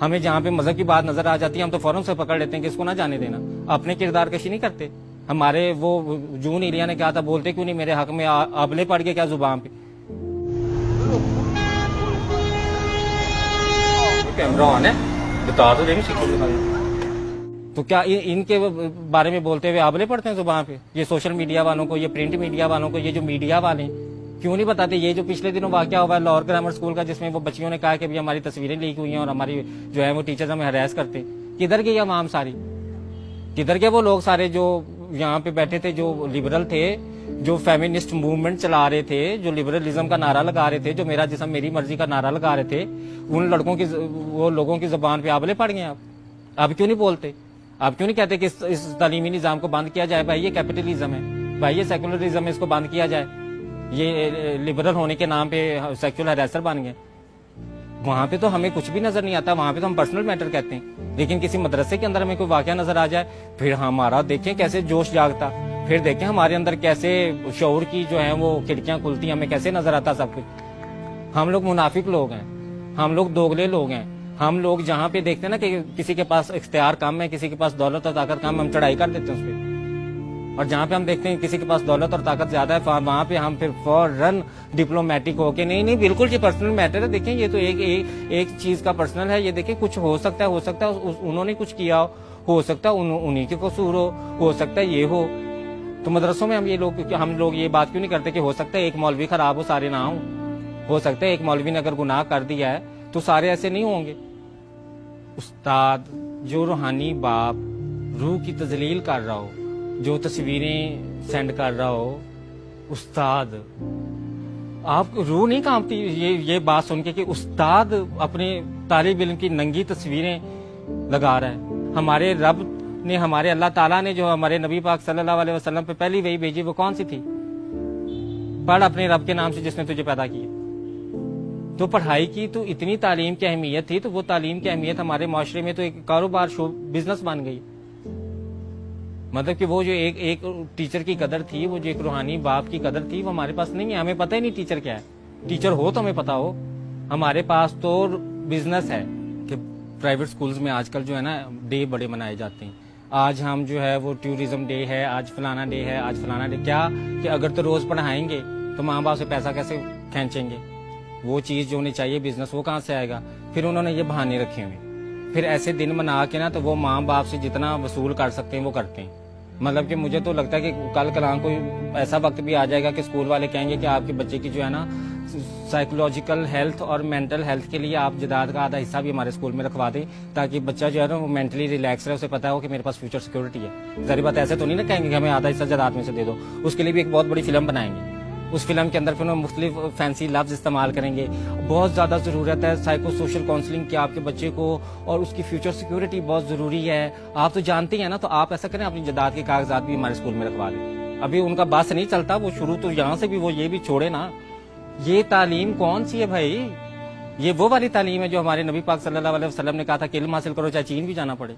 ہمیں جہاں پہ مذہب کی بات نظر آ جاتی ہے ہم تو فوراً سے پکڑ لیتے ہیں کہ اس کو نہ جانے دینا. اپنے کردار کشی نہیں کرتے. ہمارے وہ جون ایریا نے کہا تھا بولتے کیوں نہیں میرے حق میں آبلے پڑ گئے کیا زبان پہ. کیمرہ آن ہے بتا تو دیں تو کیا ان کے بارے میں بولتے ہوئے آبلے پڑتے ہیں زبان پہ. یہ سوشل میڈیا والوں کو, یہ پرنٹ میڈیا والوں کو, یہ جو میڈیا والے ہیں کیوں نہیں بتاتے. یہ جو پچھلے دنوں واقعہ ہوا ہے لاہور گرامر اسکول کا جس میں وہ بچیوں نے کہا کہ بھی ہماری تصویریں لیک ہوئی ہیں اور ہماری جو ہے وہ ٹیچرز ہمیں ہراس کرتے ہیں. کدھر گئی عوام ساری, کدھر گئے وہ لوگ سارے جو یہاں پہ بیٹھے تھے, جو لبرل تھے, جو فیمنسٹ موومنٹ چلا رہے تھے, جو لبرلزم کا نعرہ لگا رہے تھے, جو میرا جسم میری مرضی کا نعرہ لگا رہے تھے. ان لڑکوں کی وہ لوگوں کی زبان پہ آبلے پڑ گئے. آپ کیوں نہیں بولتے, آپ کیوں نہیں کہتے کہ اس تعلیمی نظام کو بند کیا جائے. بھائی یہ کیپٹلزم ہے, بھائی یہ سیکولرزم ہے, اس کو بند کیا جائے. یہ لبرل ہونے کے نام پہ سیکشل ہراسر بن گئے. وہاں پہ تو ہمیں کچھ بھی نظر نہیں آتا, وہاں پہ تو ہم پرسنل میٹر کہتے ہیں. لیکن کسی مدرسے کے اندر ہمیں کوئی واقعہ نظر آ جائے پھر ہمارا دیکھیں کیسے جوش جاگتا, پھر دیکھیں ہمارے اندر کیسے شعور کی جو ہے وہ کھڑکیاں کھلتی, ہمیں کیسے نظر آتا سب کچھ. ہم لوگ منافق لوگ ہیں, ہم لوگ دوگلے لوگ ہیں. ہم لوگ جہاں پہ دیکھتے ہیں نا کہ کسی کے پاس اختیار کم ہے, کسی کے پاس دولت اور طاقت کم ہے, ہم چڑھائی کر دیتے ہیں اس پہ. اور جہاں پہ ہم دیکھتے ہیں کسی کے پاس دولت اور طاقت زیادہ ہے وہاں پہ ہم پھر فوراً ڈپلومیٹک ہو کے نہیں بالکل یہ پرسنل میٹر ہے. دیکھیں یہ تو ایک چیز کا پرسنل ہے. یہ دیکھیں کچھ ہو سکتا ہے انہوں نے کچھ کیا ہو سکتا ہے انہی کے قصور ہو سکتا ہے یہ ہو. تو مدرسوں میں ہم لوگ یہ بات کیوں نہیں کرتے کہ ہو سکتا ہے ایک مولوی خراب ہو سارے نہ ہوں, ہو سکتا ہے ایک مولوی نے اگر گناہ کر دیا ہے تو سارے ایسے نہیں ہوں گے. استاد جو روحانی باپ روح کی تذلیل کر رہا ہو, جو تصویریں سینڈ کر رہا ہو, استاد آپ روح نہیں کانپتی یہ بات سن کے کہ استاد اپنے طالب علم کی ننگی تصویریں لگا رہا ہے. ہمارے رب نے, ہمارے اللہ تعالیٰ نے جو ہمارے نبی پاک صلی اللہ علیہ وسلم پہ پہلی وحی بھیجی وہ کون سی تھی؟ پڑھ اپنے رب کے نام سے جس نے تجھے پیدا کیا. تو پڑھائی کی تو اتنی تعلیم کی اہمیت تھی, تو وہ تعلیم کی اہمیت ہمارے معاشرے میں تو ایک کاروبار بزنس بن گئی. مطلب کہ وہ جو ایک ٹیچر کی قدر تھی, وہ جو ایک روحانی باپ کی قدر تھی, وہ ہمارے پاس نہیں ہے. ہمیں پتہ ہی نہیں ٹیچر کیا ہے. ٹیچر ہو تو ہمیں پتا ہو. ہمارے پاس تو بزنس ہے کہ پرائیویٹ سکولز میں آج کل جو ہے نا ڈے بڑے منائے جاتے ہیں. آج ہم جو ہے وہ ٹورزم ڈے ہے, آج فلانا ڈے ہے, آج فلانا ڈے. کیا کہ اگر تو روز پڑھائیں گے تو ماں باپ سے پیسہ کیسے کھینچیں گے؟ وہ چیز جو ہونی چاہیے بزنس وہ کہاں سے آئے گا؟ پھر انہوں نے یہ بہانے رکھے ہوئے. پھر ایسے دن منا کے نا تو وہ ماں باپ سے جتنا وصول کر سکتے ہیں وہ کرتے ہیں. مطلب کہ مجھے تو لگتا ہے کہ کل کلاں کوئی ایسا وقت بھی آ جائے گا کہ اسکول والے کہیں گے کہ آپ کے بچے کی جو ہے نا سائیکولوجیکل ہیلتھ اور مینٹل ہیلتھ کے لیے آپ جداد کا آدھا حصہ بھی ہمارے اسکول میں رکھوا دیں, تاکہ بچہ جو ہے نا وہ مینٹلی ریلیکس رہے, اسے پتا ہو کہ میرے پاس فیوچر سیکورٹی ہے. ظاہر بات ایسے تو نہیں نا کہیں گے کہ ہمیں آدھا حصہ جداد میں سے دے دو. اس کے لیے بھی ایک بہت بڑی فلم بنائیں گے. اس فلم کے اندر پھر انہوں مختلف فینسی لفظ استعمال کریں گے. بہت زیادہ ضرورت ہے سائیکو سوشل کاؤنسلنگ کی آپ کے بچے کو, اور اس کی فیوچر سیکورٹی بہت ضروری ہے. آپ تو جانتے ہیں نا, تو آپ ایسا کریں اپنی جداد کے کاغذات بھی ہمارے اسکول میں رکھوا دیں. ابھی ان کا بس نہیں چلتا, وہ شروع تو یہاں سے بھی وہ یہ بھی چھوڑے نا. یہ تعلیم کون سی ہے بھائی؟ یہ وہ والی تعلیم ہے جو ہمارے نبی پاک صلی اللہ علیہ وسلم نے کہا تھا کہ علم حاصل کرو چاہے چین بھی جانا پڑے.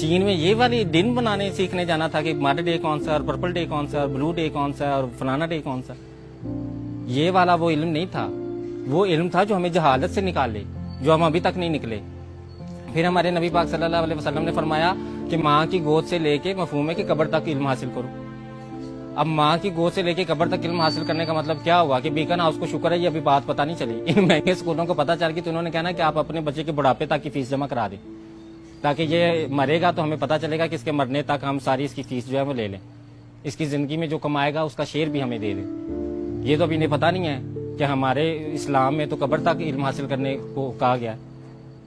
چین میں یہ والی دن بنانے سیکھنے جانا تھا کہ مڈ ڈے کون سا, اور پرپل ڈے کون سا, اور بلو ڈے کون سا, اور فلانا ڈے کون سا. یہ والا وہ علم نہیں تھا. وہ علم تھا جو ہمیں جہالت سے نکالے, جو ہم ابھی تک نہیں نکلے. پھر ہمارے نبی پاک صلی اللہ علیہ وسلم نے فرمایا کہ ماں کی گود سے لے کے مفہوم ہے کہ قبر تک علم حاصل کرو. اب ماں کی گود سے لے کے قبر تک علم حاصل کرنے کا مطلب کیا ہوا کہ بیکن ہاؤس کو شکر ہے یہ ابھی بات پتہ نہیں چلی. ان مہنگے اسکولوں کو پتہ چل گئی تو انہوں نے کہنا کہ آپ اپنے بچے کے بڑھاپے تک کی فیس جمع کرا دیں, تاکہ یہ مرے گا تو ہمیں پتہ چلے گا کہ اس کے مرنے تک ہم ساری اس کی فیس جو ہے وہ لے لیں. اس کی زندگی میں جو کمائے گا اس کا شیئر بھی ہمیں دے دیں. یہ تو ابھی انہیں پتہ نہیں ہے کہ ہمارے اسلام میں تو قبر تک علم حاصل کرنے کو کہا گیا.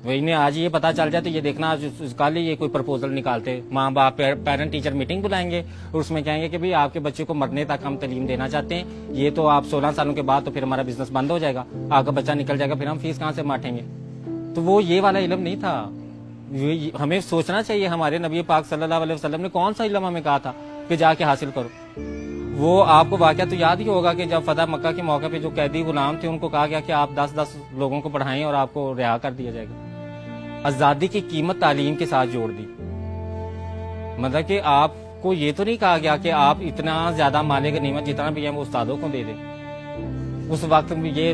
وہ انہیں آج یہ پتہ چل جائے تو یہ دیکھنا کل ہی یہ کوئی پرپوزل نکالتے, ماں باپ پیرنٹ ٹیچر میٹنگ بلائیں گے اور اس میں کہیں گے کہ بھئی آپ کے بچے کو مرنے تک ہم تعلیم دینا چاہتے ہیں. یہ تو آپ 16 سالوں کے بعد تو پھر ہمارا بزنس بند ہو جائے گا, آپ کا بچہ نکل جائے گا, پھر ہم فیس کہاں سے ماٹیں گے. تو وہ یہ والا علم نہیں تھا. ہمیں سوچنا چاہیے ہمارے نبی پاک صلی اللہ علیہ وسلم نے کون سا علم ہمیں کہا تھا کہ جا کے حاصل کرو. وہ آپ کو واقعہ تو یاد ہی ہوگا کہ جب فتح مکہ کے موقع پہ جو قیدی غلام تھے ان کو کہا گیا کہ آپ 10 لوگوں کو پڑھائیں اور آپ کو رہا کر دیا جائے گا. آزادی کی قیمت تعلیم کے ساتھ جوڑ دی. مطلب کہ آپ کو یہ تو نہیں کہا گیا کہ آپ اتنا زیادہ مال غنیمت جتنا بھی ہے وہ استادوں کو دے دیں. اس وقت یہ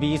20